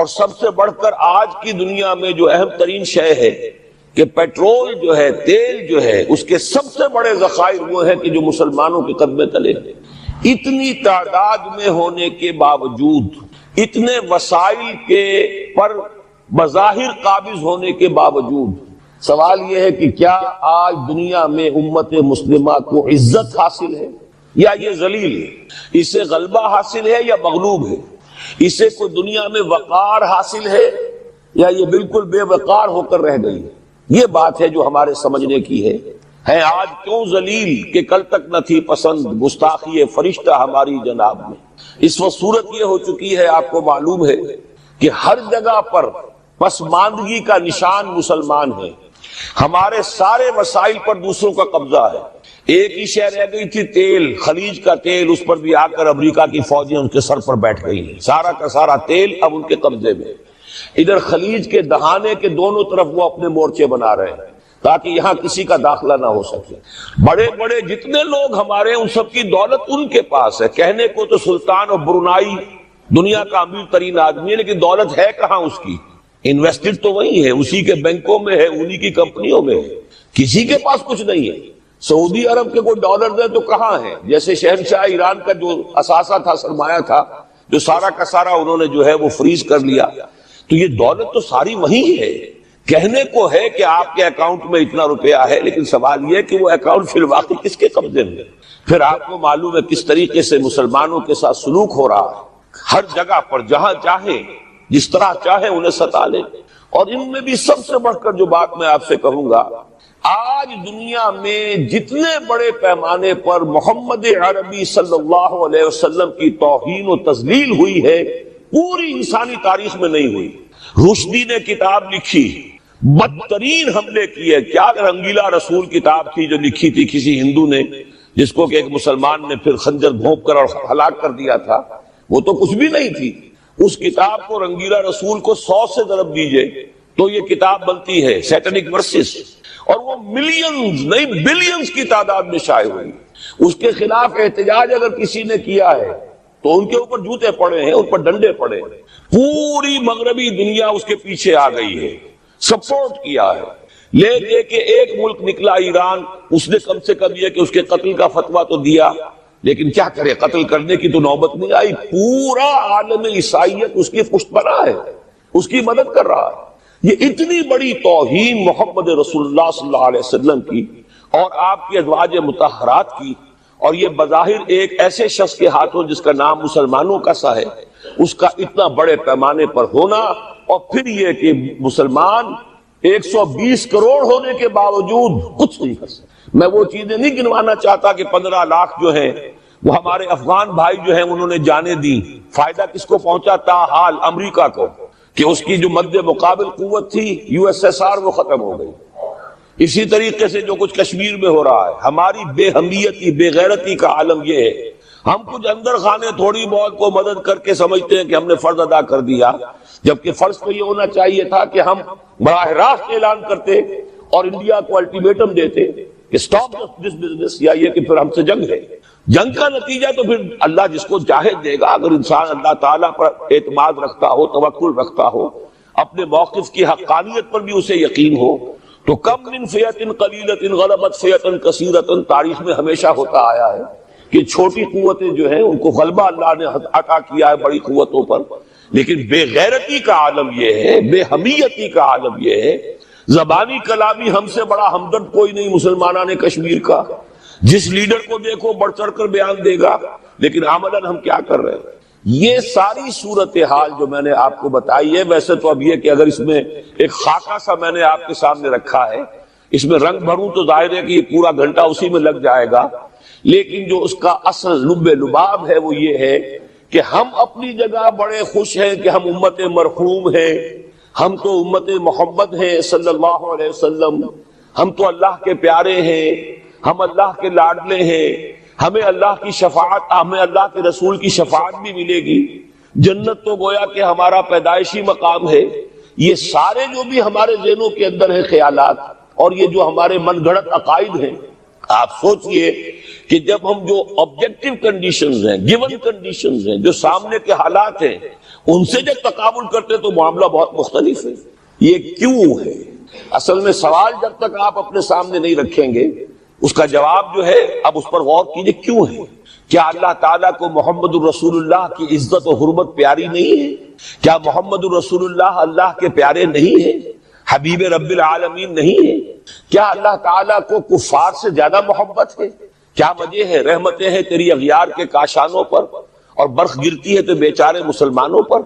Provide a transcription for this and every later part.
اور سب سے بڑھ کر آج کی دنیا میں جو اہم ترین شے ہے کہ پیٹرول جو ہے، تیل جو ہے، اس کے سب سے بڑے ذخائر وہ ہیں کہ جو مسلمانوں کے قدمے تلے ہیں۔ اتنی تعداد میں ہونے کے باوجود، اتنے وسائل کے پر بظاہر قابض ہونے کے باوجود، سوال یہ ہے کہ کیا آج دنیا میں امت مسلمہ کو عزت حاصل ہے یا یہ ذلیل ہے؟ اسے غلبہ حاصل ہے یا مغلوب ہے؟ اسے کوئی دنیا میں وقار حاصل ہے یا یہ بالکل بے وقار ہو کر رہ گئی؟ یہ بات ہے جو ہمارے سمجھنے کی ہے آج کیوں ذلیل کہ کل تک نہ تھی پسند گستاخی فرشتہ ہماری جناب میں۔ اس وقت صورت یہ ہو چکی ہے، آپ کو معلوم ہے کہ ہر جگہ پر پسماندگی کا نشان مسلمان ہے۔ ہمارے سارے وسائل پر دوسروں کا قبضہ ہے۔ ایک ہی شے رہ گئی تھی، تیل، خلیج کا تیل، اس پر بھی آ کر امریکہ کی فوجیں ان کے سر پر بیٹھ گئی ہیں۔ سارا کا سارا تیل اب ان کے قبضے میں۔ ادھر خلیج کے دہانے کے دونوں طرف وہ اپنے مورچے بنا رہے ہیں تاکہ یہاں کسی کا داخلہ نہ ہو سکے۔ بڑے بڑے جتنے لوگ ہمارے، ان سب کی دولت ان کے پاس ہے۔ کہنے کو تو سلطان اور برونائی دنیا کا امیر ترین آدمی ہے، لیکن دولت ہے کہاں اس کی؟ انویسٹڈ تو وہی ہے، اسی کے بینکوں میں ہے، انہی کی کمپنیوں میں ہے، کسی کے پاس کچھ نہیں ہے۔ سعودی عرب کے کوئی ڈالر ہے تو کہاں ہے؟ جیسے شہنشاہ ایران کا جو اثاثہ تھا، سرمایہ تھا، جو سارا کا سارا انہوں نے جو ہے وہ فریز کر لیا، تو یہ دولت تو ساری وہی ہے۔ کہنے کو ہے کہ آپ کے اکاؤنٹ میں اتنا روپیہ ہے، لیکن سوال یہ ہے کہ وہ اکاؤنٹ فی الواقع کس کے قبضے میں؟ پھر آپ کو معلوم ہے کس طریقے سے مسلمانوں کے ساتھ سلوک ہو رہا ہے۔ ہر جگہ پر جہاں چاہے، جس طرح چاہے انہیں ستا لیں۔ اور ان میں بھی سب سے بڑھ کر جو بات میں آپ سے کہوں گا، آج دنیا میں جتنے بڑے پیمانے پر محمد عربی صلی اللہ علیہ وسلم کی توہین و تذلیل ہوئی ہے، پوری انسانی تاریخ میں نہیں ہوئی۔ رشدی نے کتاب لکھی، بدترین حملے کیے۔ کیا رنگیلا رسول کتاب تھی جو لکھی تھی کسی ہندو نے، جس کو کہ ایک مسلمان نے پھر خنجر گھونپ کر اور ہلاک کر دیا تھا۔ وہ تو کچھ بھی نہیں تھی۔ اس کتاب کو رنگیلا رسول کو 100 سے ضرب دیجئے تو یہ کتاب بنتی ہے، سیٹنک ورسز، اور وہ ملینز نہیں بلینز کی تعداد میں شائع ہوئی۔ اس کے خلاف احتجاج اگر کسی نے کیا ہے تو ان کے اوپر جوتے پڑے ہیں، ان پر ڈنڈے پڑے ہیں۔ پوری مغربی دنیا اس کے پیچھے آ گئی ہے، سپورٹ کیا ہے۔ لے دے کے ایک ملک نکلا ایران، اس نے کم سے کم یہ کہ اس کے قتل کا فتویٰ تو دیا، لیکن کیا کرے، قتل کرنے کی تو نوبت نہیں آئی۔ پورا عالم عیسائیت اس کی پشت بنا ہے، اس کی مدد کر رہا ہے۔ یہ اتنی بڑی توہین محمد رسول اللہ صلی اللہ علیہ وسلم کی اور آپ کی ازواج مطہرات کی، اور یہ بظاہر ایک ایسے شخص کے ہاتھوں جس کا نام مسلمانوں کا سا ہے، اس کا اتنا بڑے پیمانے پر ہونا، اور پھر یہ کہ مسلمان 120 کروڑ ہونے کے باوجود کچھ نہیں کر سکتے۔ میں وہ چیزیں نہیں گنوانا چاہتا کہ 15 لاکھ جو ہیں وہ ہمارے افغان بھائی جو ہیں انہوں نے جانیں دی۔ فائدہ کس کو پہنچا؟ تاحال امریکہ کو، کہ اس کی جو مد مقابل قوت تھی USSR وہ ختم ہو گئی۔ اسی طریقے سے جو کچھ کشمیر میں ہو رہا ہے، ہماری بے ہمیتی، بے غیرتی کا عالم یہ ہے۔ ہم کچھ اندر خانے تھوڑی بہت کو مدد کر کے سمجھتے ہیں کہ ہم نے فرض ادا کر دیا، جبکہ فرض تو یہ ہونا چاہیے تھا کہ ہم براہ راست اعلان کرتے اور انڈیا کو الٹیمیٹم دیتے کہ سٹاپ دس بزنس، یا یہ کہ پھر ہم سے جنگ ہے۔ جنگ کا نتیجہ تو پھر اللہ جس کو چاہے دے گا۔ اگر انسان اللہ تعالیٰ پر اعتماد رکھتا ہو، توکل رکھتا ہو، اپنے موقف کی حقانیت پر بھی اسے یقین ہو، تو کم من فئۃ قلیلۃ غلبت فئۃ کثیرۃ، تاریخ میں ہمیشہ ہوتا آیا ہے کہ چھوٹی قوتیں جو ہیں ان کو غلبہ اللہ نے عطا کیا ہے بڑی قوتوں پر۔ لیکن بے غیرتی کا عالم یہ ہے، بے حمیتی کا عالم یہ ہے۔ زبانی کلامی ہم سے بڑا ہمدرد کوئی نہیں مسلمانان کشمیر کا، جس لیڈر کو دیکھو بڑھ چڑھ کر بیان دے گا، لیکن عملاً ہم کیا کر رہے ہیں؟ یہ ساری صورتحال جو میں نے آپ کو بتائی ہے، ویسے تو اب یہ کہ اگر اس میں ایک خاکہ سا میں نے آپ کے سامنے رکھا ہے، اس میں رنگ بھروں تو ظاہر ہے کہ یہ پورا گھنٹہ اسی میں لگ جائے گا، لیکن جو اس کا اصل لب لباب ہے وہ یہ ہے کہ ہم اپنی جگہ بڑے خوش ہیں کہ ہم امت مرحوم ہیں، ہم تو امت محمد ہیں صلی اللہ علیہ وسلم، ہم تو اللہ کے پیارے ہیں، ہم اللہ کے لاڈلے ہیں، ہمیں اللہ کی شفاعت، ہمیں اللہ کے رسول کی شفاعت بھی ملے گی، جنت تو گویا کہ ہمارا پیدائشی مقام ہے۔ یہ سارے جو بھی ہمارے ذہنوں کے اندر ہیں خیالات، اور یہ جو ہمارے من گھڑت عقائد ہیں، آپ سوچئے کہ جب ہم جو آبجیکٹو کنڈیشنز ہیں، گیون کنڈیشنز ہیں، جو سامنے کے حالات ہیں، ان سے جب تقابل کرتے تو معاملہ بہت مختلف ہے۔ یہ کیوں ہے؟ اصل میں سوال جب تک آپ اپنے سامنے نہیں رکھیں گے اس کا جواب جو ہے اب اس پر غور کیجئے، کیوں ہے؟ کیا اللہ تعالیٰ کو محمد الرسول اللہ کی عزت و حرمت پیاری نہیں ہے؟ کیا محمد الرسول اللہ اللہ کے پیارے نہیں ہیں، حبیب رب العالمین نہیں ہے؟ کیا اللہ تعالیٰ کو کفار سے زیادہ محبت ہے؟ کیا وجہ ہے رحمتیں ہیں تیری اغیار کے کاشانوں پر اور برف گرتی ہے تو بیچارے مسلمانوں پر؟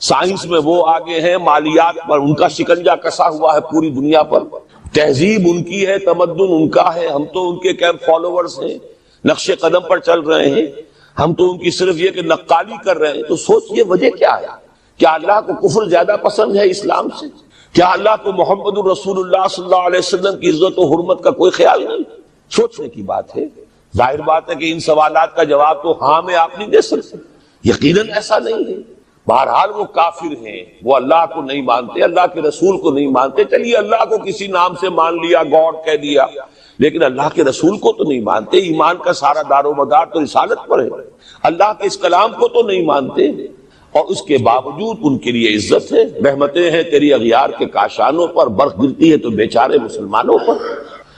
سائنس میں وہ آگے ہیں، مالیات پر ان کا شکنجہ کسا ہوا ہے پوری دنیا پر، تہذیب ان کی ہے، تمدن ان کا ہے، ہم تو ان کے کیمپ فالوورز ہیں، نقش قدم پر چل رہے ہیں، ہم تو ان کی صرف یہ کہ نقالی کر رہے ہیں۔ تو سوچئے وجہ کیا ہے؟ کیا اللہ کو کفر زیادہ پسند ہے اسلام سے؟ کیا اللہ کو محمد الرسول اللہ صلی اللہ علیہ وسلم کی عزت و حرمت کا کوئی خیال نہیں؟ سوچنے کی بات ہے۔ ظاہر بات ہے کہ ان سوالات کا جواب تو ہاں میں آپ نہیں دے سکتے، یقیناً ایسا نہیں ہے۔ بہرحال وہ کافر ہیں، وہ اللہ کو نہیں مانتے، اللہ کے رسول کو نہیں مانتے، چلیے اللہ کو کسی نام سے مان لیا، گاڈ کہہ دیا، لیکن اللہ کے رسول کو تو نہیں مانتے۔ ایمان کا سارا دار و مدار تو رسالت پر ہے، اللہ کے اس کلام کو تو نہیں مانتے، اور اس کے باوجود ان کے لیے عزت ہے، رحمتیں ہیں تیری اغیار کے کاشانوں پر، برف گرتی ہے تو بیچارے مسلمانوں پر۔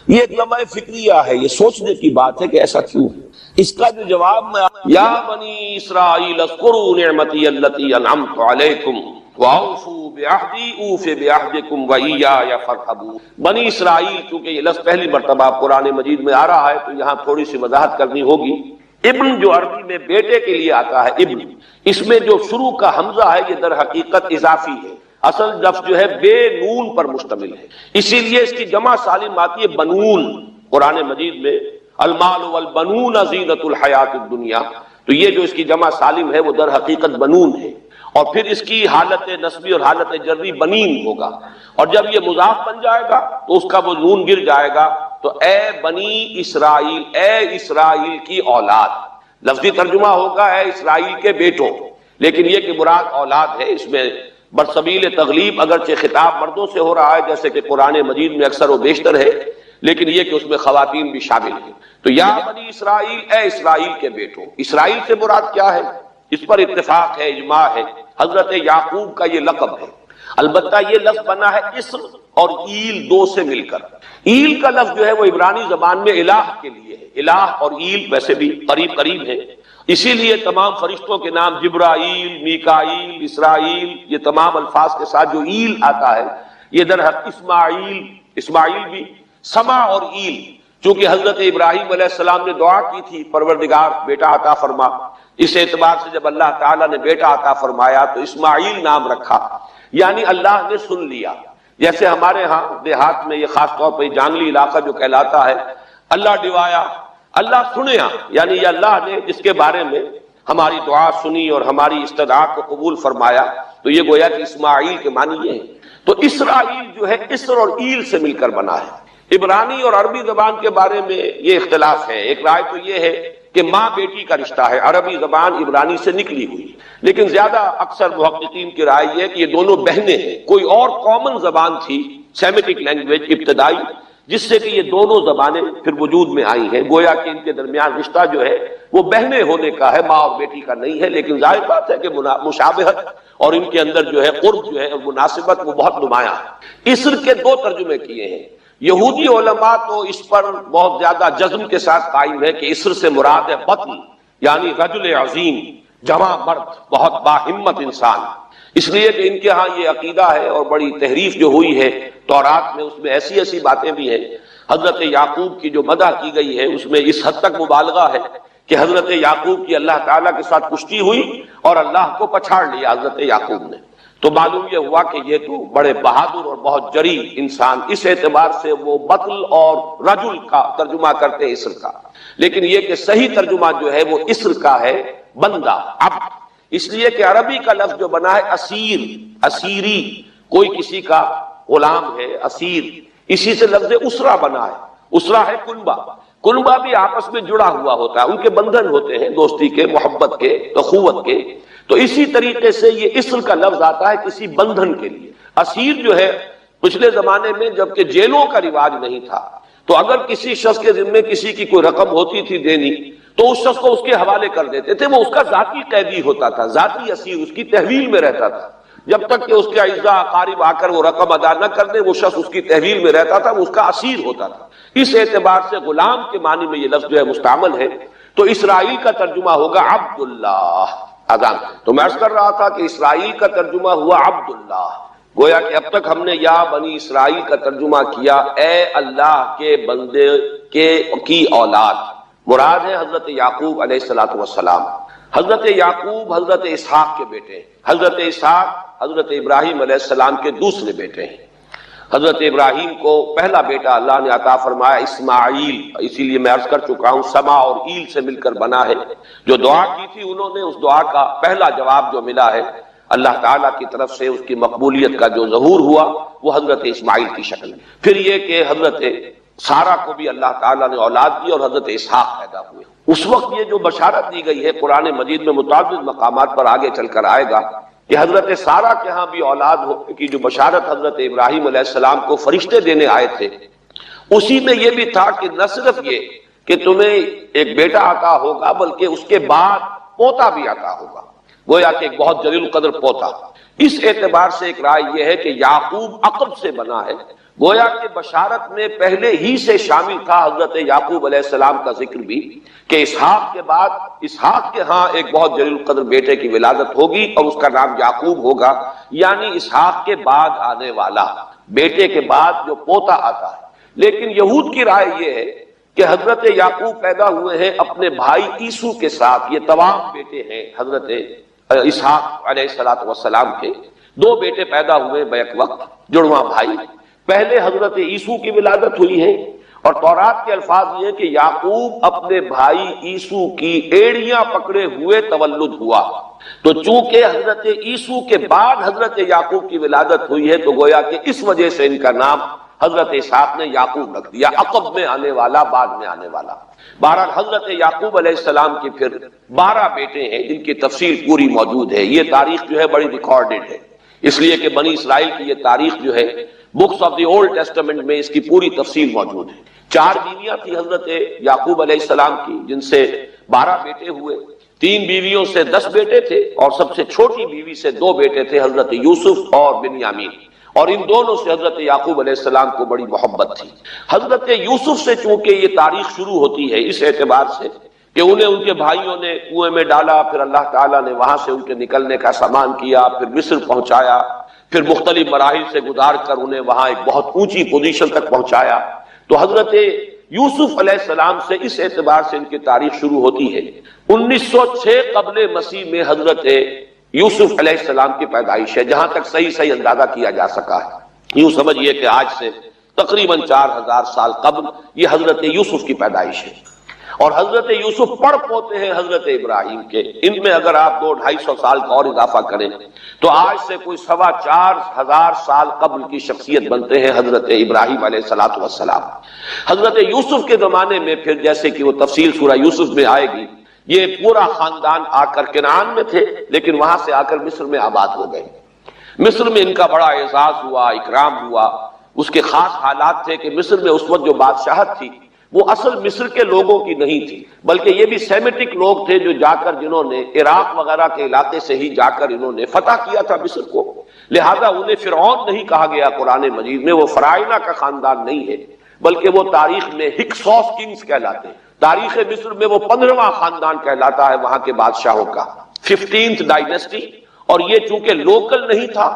یہ ایک لمحہ فکریہ ہے، یہ سوچنے کی بات ہے کہ ایسا کیوں ہے۔ اس کا جو جواب میں یا بنی اسرائیل اذکروا نعمتی التی انعمت علیکم واوفوا بعہدی اوف بعہدکم وایای فارہبون۔ بنی اسرائیل، چونکہ یہ لفظ پہلی مرتبہ قرآن مجید میں آ رہا ہے تو یہاں تھوڑی سی وضاحت کرنی ہوگی۔ ابن جو عربی میں بیٹے کے لیے آتا ہے ابن، اس میں جو شروع کا حمزہ ہے یہ در حقیقت اضافی ہے، اصل لفظ جو ہے بے نون پر مشتمل ہے، اسی لیے اس کی جمع سالم آتی ہے بنون۔ قرآن مجید میں المال والبنون زینت الحیات الدنیا، تو یہ جو اس کی جمع سالم ہے وہ در حقیقت بنون ہے، اور پھر اس کی حالت نسبی اور حالت جری بنین ہوگا، اور جب یہ مضاف بن جائے گا تو اس کا وہ نون گر جائے گا، تو اے بنی اسرائیل، اے اسرائیل کی اولاد۔ لفظی ترجمہ ہوگا اے اسرائیل کے بیٹوں، لیکن یہ کہ مراد اولاد ہے، اس میں برسبیل تغلیب اگرچہ خطاب مردوں سے ہو رہا ہے جیسے کہ قرآن مجید میں اکثر و بیشتر ہے، لیکن یہ کہ اس میں خواتین بھی شامل ہیں۔ تو یا بنی اسرائیل، اے اسرائیل کے بیٹوں، اسرائیل سے مراد کیا ہے؟ اس پر اتفاق ہے، اجماع ہے، حضرت یعقوب کا یہ لقب ہے۔ البتہ یہ لفظ بنا ہے اسر اور ایل دو سے مل کر۔ ایل کا لفظ جو ہے وہ عبرانی زبان میں الہ کے لیے ہے، الہ اور ایل ویسے بھی قریب قریب ہیں، اسی لیے تمام فرشتوں کے نام جبرائیل، میکائیل، اسرائیل، یہ تمام الفاظ کے ساتھ جو ایل آتا ہے یہ در حق اسماعیل بھی سما اور ایل، چونکہ حضرت ابراہیم علیہ السلام نے دعا کی تھی پروردگار بیٹا عطا فرما، اس اعتبار سے جب اللہ تعالیٰ نے بیٹا عطا فرمایا تو اسماعیل نام رکھا، یعنی اللہ نے سن لیا۔ جیسے ہمارے ہاں دیہات میں یہ خاص طور پہ جانگلی علاقہ جو کہلاتا ہے، اللہ ڈوایا، اللہ سنیا، یعنی یہ اللہ نے جس کے بارے میں ہماری دعا سنی اور ہماری استدعا کو قبول فرمایا، تو یہ گویا کہ اسماعیل کے معنی یہ ہے۔ تو اسرائیل جو ہے اسر اور ایل سے مل کر بنا ہے۔ عبرانی اور عربی زبان کے بارے میں یہ اختلاف ہے، ایک رائے تو یہ ہے کہ ماں بیٹی کا رشتہ ہے، عربی زبان عبرانی سے نکلی ہوئی، لیکن زیادہ اکثر محققین کی رائے یہ ہے کہ یہ دونوں بہنیں ہیں، کوئی اور کامن زبان تھی سیمیٹک لینگویج ابتدائی جس سے کہ یہ دونوں زبانیں پھر وجود میں آئی ہیں، گویا کہ ان کے درمیان رشتہ جو ہے وہ بہنیں ہونے کا ہے، ماں اور بیٹی کا نہیں ہے، لیکن ظاہر بات ہے کہ مشابہت اور ان کے اندر جو ہے قرب جو ہے اور مناسبت وہ بہت نمایاں ہے۔ اسر کے دو ترجمے کیے ہیں، یہودی علماء تو اس پر بہت زیادہ جزم کے ساتھ قائم ہے کہ اسر سے مراد ہے بطن، یعنی رجل عظیم، جواں مرد، بہت باہمت انسان، اس لیے کہ ان کے ہاں یہ عقیدہ ہے اور بڑی تحریف جو ہوئی ہے تورات میں، اس میں ایسی ایسی باتیں بھی ہیں۔ حضرت یعقوب کی جو مدح کی گئی ہے اس میں اس حد تک مبالغہ ہے کہ حضرت یعقوب کی اللہ تعالیٰ کے ساتھ کشتی ہوئی اور اللہ کو پچھاڑ لیا حضرت یعقوب نے، تو معلوم یہ ہوا کہ یہ تو بڑے بہادر اور بہت جری انسان، اس اعتبار سے وہ بطل اور رجل کا ترجمہ کرتے ہیں اسر کا، لیکن یہ کہ صحیح ترجمہ جو ہے وہ اسر کا ہے بندہ، عبد، اس لیے کہ عربی کا لفظ جو بنا ہے اسیر، اسیری، کوئی کسی کا غلام ہے اسیر، اسی سے لفظ اسرہ بنا ہے، اسرہ ہے کنبہ، کنبہ بھی آپس میں جڑا ہوا ہوتا ہے، ان کے بندھن ہوتے ہیں دوستی کے، محبت کے، اخوت کے، تو اسی طریقے سے یہ اسر کا لفظ آتا ہے کسی بندھن کے لیے۔ اسیر جو ہے پچھلے زمانے میں جبکہ جیلوں کا رواج نہیں تھا تو اگر کسی شخص کے ذمے کسی کی کوئی رقم ہوتی تھی دینی تو اس شخص کو اس کے حوالے کر دیتے تھے، وہ اس کا ذاتی قیدی ہوتا تھا، ذاتی اسیر، اس کی تحویل میں رہتا تھا، جب تک کہ اس کے اعزاء اقارب آ کر وہ رقم ادا نہ کر دے وہ شخص اس کی تحویل میں رہتا تھا، وہ اس کا اسیر ہوتا تھا۔ اس اعتبار سے غلام کے معنی میں یہ لفظ جو ہے مستعمل ہے، تو اسرائیل کا ترجمہ ہوگا عبداللہ۔ اذان تو میں عرض کر رہا تھا کہ اسرائیل کا ترجمہ ہوا عبداللہ، گویا کہ اب تک ہم نے یا بنی اسرائیل کا ترجمہ کیا اے اللہ کے بندے کی اولاد، مراد ہے حضرت یعقوب علیہ الصلوۃ والسلام۔ حضرت یعقوب حضرت اسحاق کے بیٹے ہیں، حضرت اسحاق حضرت ابراہیم علیہ السلام کے دوسرے بیٹے ہیں۔ حضرت ابراہیم کو پہلا بیٹا اللہ نے عطا فرمایا اسماعیل، اسی لیے میں عرض کر چکا ہوں سما اور ایل سے مل کر بنا ہے۔ جو دعا کی تھی انہوں نے، اس دعا کا پہلا جواب جو ملا ہے اللہ تعالیٰ کی طرف سے، اس کی مقبولیت کا جو ظہور ہوا وہ حضرت اسماعیل کی شکل میں۔ پھر یہ کہ حضرت سارہ کو بھی اللہ تعالیٰ نے اولاد دی اور حضرت اسحاق پیدا ہوئے۔ اس وقت یہ جو بشارت دی گئی ہے قرآن مجید میں متعدد مقامات پر آگے چل کر آئے گا کہ حضرت سارہ کے ہاں بھی اولاد ہونے کی جو بشارت حضرت ابراہیم علیہ السلام کو فرشتے دینے آئے تھے، اسی میں یہ بھی تھا کہ نہ صرف یہ کہ تمہیں ایک بیٹا عطا ہوگا بلکہ اس کے بعد پوتا بھی عطا ہوگا، گویا کہ ایک بہت جلیل القدر پوتا۔ اس اعتبار سے ایک رائے یہ ہے کہ یعقوب عقب سے بنا ہے، گویا کہ بشارت میں پہلے ہی سے شامل تھا حضرت یعقوب علیہ السلام کا ذکر بھی کہ اسحاق کے بعد اسحاق کے ہاں ایک بہت جلیل القدر بیٹے کی ولادت ہوگی اور اس کا نام یعقوب ہوگا، یعنی اسحاق کے بعد آنے والا، بیٹے کے بعد جو پوتا آتا ہے۔ لیکن یہود کی رائے یہ ہے کہ حضرت یعقوب پیدا ہوئے ہیں اپنے بھائی عیسو کے ساتھ، یہ تمام بیٹے ہیں حضرت اسحاق علیہ السلام کے، دو بیٹے پیدا ہوئے بیک وقت، جڑواں بھائی۔ پہلے حضرت عیسو کی ولادت ہوئی ہے اور تورات کے الفاظ یہ ہے کہ یعقوب اپنے بھائی عیسو کی ایڑیاں پکڑے ہوئے تولد ہوا، تو چونکہ حضرت عیسو کے بعد حضرت یعقوب کی ولادت ہوئی ہے تو گویا کہ اس وجہ سے ان کا نام حضرت اسحاق نے یعقوب رکھ دیا، عقب میں آنے والا، بعد میں آنے والا۔ بہرحال حضرت یعقوب علیہ السلام کے پھر 12 بیٹے ہیں جن کی تفصیل پوری موجود ہے، یہ تاریخ جو ہے بڑی ریکارڈڈ ہے، اس لیے کہ بنی اسرائیل کی یہ تاریخ جو ہے books of the old testament میں اس کی پوری تفصیل موجود ہے۔ 4 بیویاں تھی حضرت یعقوب علیہ السلام کی جن سے 12 بیٹے ہوئے، 3 بیویوں سے 10 بیٹے تھے اور سب سے چھوٹی بیوی سے 2 بیٹے تھے حضرت یوسف اور بنیامین، اور ان دونوں سے حضرت یعقوب علیہ السلام کو بڑی محبت تھی۔ حضرت یوسف سے چونکہ یہ تاریخ شروع ہوتی ہے اس اعتبار سے کہ انہیں ان کے بھائیوں نے کنویں میں ڈالا، پھر اللہ تعالیٰ نے وہاں سے ان کے نکلنے کا سامان کیا، پھر مصر پہنچایا، پھر مختلف مراحل سے گزار کر انہیں وہاں ایک بہت اونچی پوزیشن تک پہنچایا، تو حضرت یوسف علیہ السلام سے اس اعتبار سے ان کی تاریخ شروع ہوتی ہے۔ 1906 قبل مسیح میں حضرت یوسف علیہ السلام کی پیدائش ہے، جہاں تک صحیح اندازہ کیا جا سکا ہے۔ یوں سمجھئے کہ آج سے تقریباً 4000 سال قبل یہ حضرت یوسف کی پیدائش ہے، اور حضرت یوسف پڑ پوتے ہیں حضرت ابراہیم کے۔ ان میں اگر آپ 200-250 سال کا اور اضافہ کریں تو آج سے کوئی 4,2500 سال قبل کی شخصیت بنتے ہیں حضرت ابراہیم علیہ السلام۔ حضرت یوسف کے زمانے میں پھر جیسے کہ وہ تفصیل سورہ یوسف میں آئے گی، یہ پورا خاندان آ کر کنعان میں تھے لیکن وہاں سے آ کر مصر میں آباد ہو گئے۔ مصر میں ان کا بڑا اعزاز ہوا، اکرام ہوا۔ اس کے خاص حالات تھے کہ مصر میں اس وقت جو بادشاہت تھی وہ اصل مصر کے لوگوں کی نہیں تھی، بلکہ یہ بھی سیمیٹک لوگ تھے جو جا کر جنہوں نے عراق وغیرہ کے علاقے سے ہی جا کر انہوں نے فتح کیا تھا مصر کو، لہذا انہیں فرعون نہیں کہا گیا قرآن مجید میں، وہ فراعنہ کا خاندان نہیں ہے بلکہ وہ تاریخ میں ہکسوس کنگز کہلاتے ہیں۔ تاریخ مصر میں وہ 15واں خاندان کہلاتا ہے وہاں کے بادشاہوں کا، 15th ڈائنیسٹی، اور یہ چونکہ لوکل نہیں تھا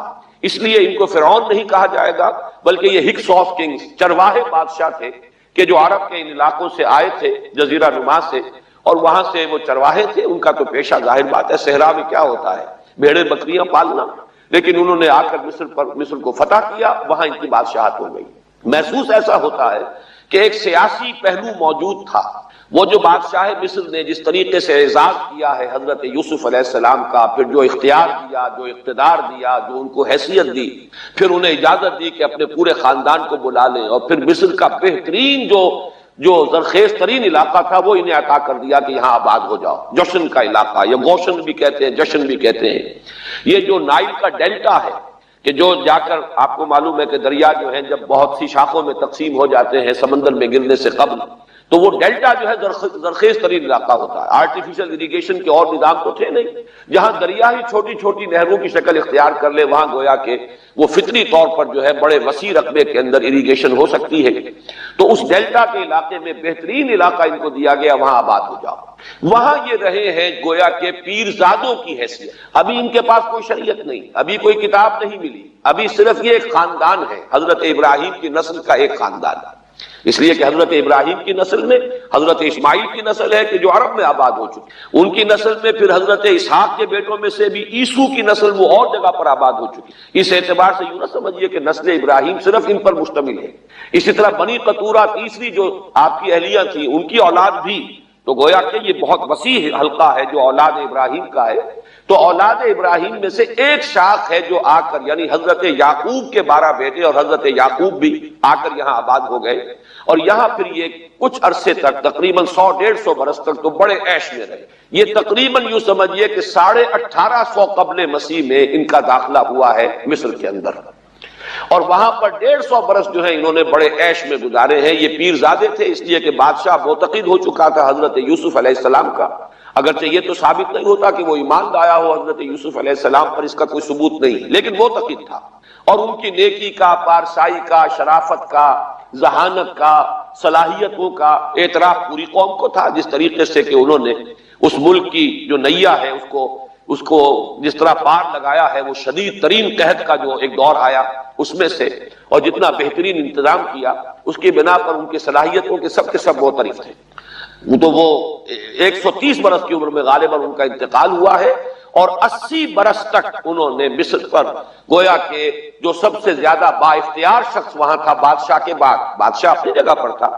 اس لیے ان کو فرعون نہیں کہا جائے گا بلکہ یہ ہکسوس کنگز چرواہے بادشاہ تھے کہ جو عرب کے ان علاقوں سے آئے تھے جزیرہ نما سے، اور وہاں سے وہ چرواہے تھے، ان کا تو پیشہ ظاہر بات ہے صحرا میں کیا ہوتا ہے بھیڑیں بکریاں پالنا، لیکن انہوں نے آ کر مصر کو فتح کیا، وہاں ان کی بادشاہت ہو گئی۔ محسوس ایسا ہوتا ہے کہ ایک سیاسی پہلو موجود تھا، وہ جو بادشاہ مصر نے جس طریقے سے اعزاز کیا ہے حضرت یوسف علیہ السلام کا، پھر جو اختیار دیا، جو اقتدار دیا، جو ان کو حیثیت دی، پھر انہیں اجازت دی کہ اپنے پورے خاندان کو بلا لیں، اور پھر مصر کا بہترین جو زرخیز ترین علاقہ تھا وہ انہیں عطا کر دیا کہ یہاں آباد ہو جاؤ، جشن کا علاقہ، یا گوشن بھی کہتے ہیں، جشن بھی کہتے ہیں۔ یہ جو نائل کا ڈیلٹا ہے کہ جو جا کر آپ کو معلوم ہے کہ دریا جو ہے جب بہت سی شاخوں میں تقسیم ہو جاتے ہیں سمندر میں گرنے سے قبل، تو وہ ڈیلٹا جو ہے زرخیز ترین علاقہ ہوتا ہے. آرٹیفیشل اریگیشن کے اور نظام تو تھے نہیں. جہاں دریا ہی چھوٹی چھوٹی نہروں کی شکل اختیار کر لے وہاں گویا کہ وہ فطری طور پر جو ہے بڑے وسیع رقبے کے اندر اریگیشن ہو سکتی ہے. تو اس ڈیلٹا کے علاقے میں بہترین علاقہ ان کو دیا گیا، وہاں آباد ہو جاؤ. وہاں یہ رہے ہیں گویا کہ پیرزادوں کی حیثیت. ابھی ان کے پاس کوئی شریعت نہیں، ابھی کوئی کتاب نہیں ملی، ابھی صرف یہ ایک خاندان ہے، حضرت ابراہیم کی نسل کا ایک خاندان ہے. اس لیے کہ حضرت ابراہیم کی نسل میں حضرت اسماعیل کی نسل ہے کہ جو عرب میں آباد ہو چکی، ان کی نسل میں پھر حضرت اسحاق کے بیٹوں میں سے بھی عیسو کی نسل وہ اور جگہ پر آباد ہو چکی. اس اعتبار سے یوں نہ سمجھیے کہ نسل ابراہیم صرف ان پر مشتمل ہے. اسی طرح بنی قطورہ تیسری جو آپ کی اہلیہ تھی ان کی اولاد بھی، تو گویا کہ یہ بہت وسیع حلقہ ہے جو اولاد ابراہیم کا ہے. تو اولاد ابراہیم میں سے ایک شاخ ہے جو آ کر، یعنی حضرت یعقوب کے 12 بیٹے اور حضرت یعقوب بھی آ کر یہاں آباد ہو گئے، اور یہاں پھر یہ کچھ عرصے تک تقریباً 100-150 برس تک تو بڑے عیش میں رہے. یہ تقریباً یوں سمجھیے کہ 1850 قبل مسیح میں ان کا داخلہ ہوا ہے مصر کے اندر، اور وہاں پر 150 برس جو ہیں انہوں نے بڑے عیش میں گزارے ہیں. یہ پیرزادے تھے اس لیے کہ بادشاہ معتقد ہو چکا تھا حضرت یوسف علیہ السلام کا، اگرچہ یہ تو ثابت نہیں ہوتا کہ وہ ایمان لایا ہو حضرت یوسف علیہ السلام پر، اس کا کوئی ثبوت نہیں، لیکن معتقد تھا. اور ان کی نیکی کا، پارسائی کا، شرافت کا، ذہانت کا، صلاحیتوں کا اعتراف پوری قوم کو تھا. جس طریقے سے کہ انہوں نے اس ملک کی جو نیا ہے اس کو جس طرح پار لگایا ہے، وہ شدید ترین قحط کا جو ایک دور آیا اس میں سے، اور جتنا بہترین انتظام کیا اس کی بنا پر ان کی صلاحیتوں کے سب معترف تھے. تو وہ 130 برس کی عمر میں غالباً ان کا انتقال ہوا ہے، اور 80 برس تک انہوں نے مصر پر گویا کہ جو سب سے زیادہ با اختیار شخص وہاں تھا بادشاہ کے بعد، بادشاہ اپنی جگہ پر تھا